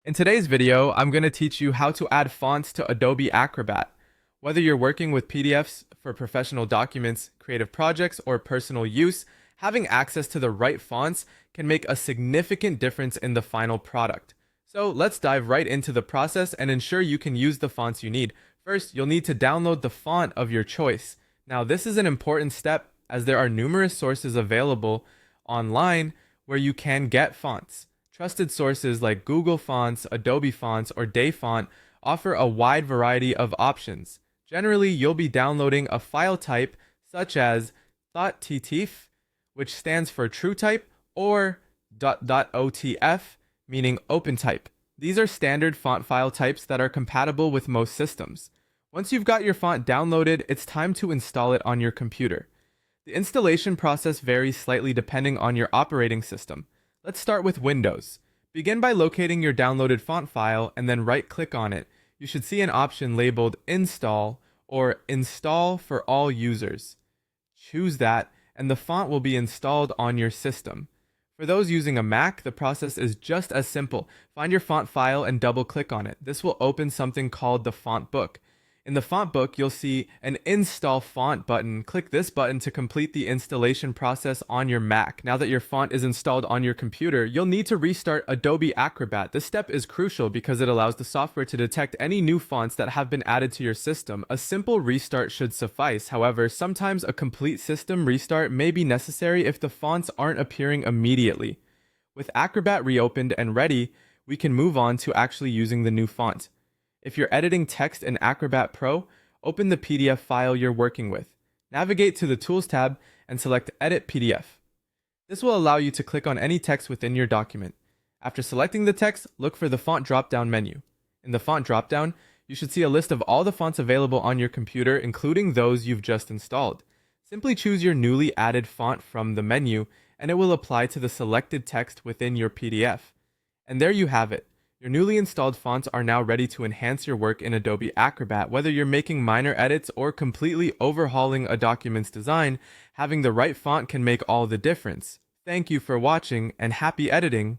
In today's video, I'm going to teach you how to add fonts to Adobe Acrobat. Whether you're working with PDFs for professional documents, creative projects, or personal use, having access to the right fonts can make a significant difference in the final product. So let's dive right into the process and ensure you can use the fonts you need. First, you'll need to download the font of your choice. Now, this is an important step as there are numerous sources available online where you can get fonts. Trusted sources like Google Fonts, Adobe Fonts, or Dayfont offer a wide variety of options. Generally, you'll be downloading a file type such as .ttf, which stands for TrueType, or .otf, meaning OpenType. These are standard font file types that are compatible with most systems. Once you've got your font downloaded, it's time to install it on your computer. The installation process varies slightly depending on your operating system. Let's start with Windows. Begin by locating your downloaded font file and then right-click on it. You should see an option labeled Install or Install for all users. Choose that, and the font will be installed on your system. For those using a Mac, the process is just as simple. Find your font file and double-click on it. This will open something called the font book. In the font book, you'll see an Install Font button. Click this button to complete the installation process on your Mac. Now that your font is installed on your computer, you'll need to restart Adobe Acrobat. This step is crucial because it allows the software to detect any new fonts that have been added to your system. A simple restart should suffice. However, sometimes a complete system restart may be necessary if the fonts aren't appearing immediately. With Acrobat reopened and ready, we can move on to actually using the new font. If you're editing text in Acrobat Pro, open the PDF file you're working with. Navigate to the Tools tab and select Edit PDF. This will allow you to click on any text within your document. After selecting the text, look for the Font drop-down menu. In the Font drop-down, you should see a list of all the fonts available on your computer, including those you've just installed. Simply choose your newly added font from the menu, and it will apply to the selected text within your PDF. And there you have it. Your newly installed fonts are now ready to enhance your work in Adobe Acrobat. Whether you're making minor edits or completely overhauling a document's design, having the right font can make all the difference. Thank you for watching and happy editing!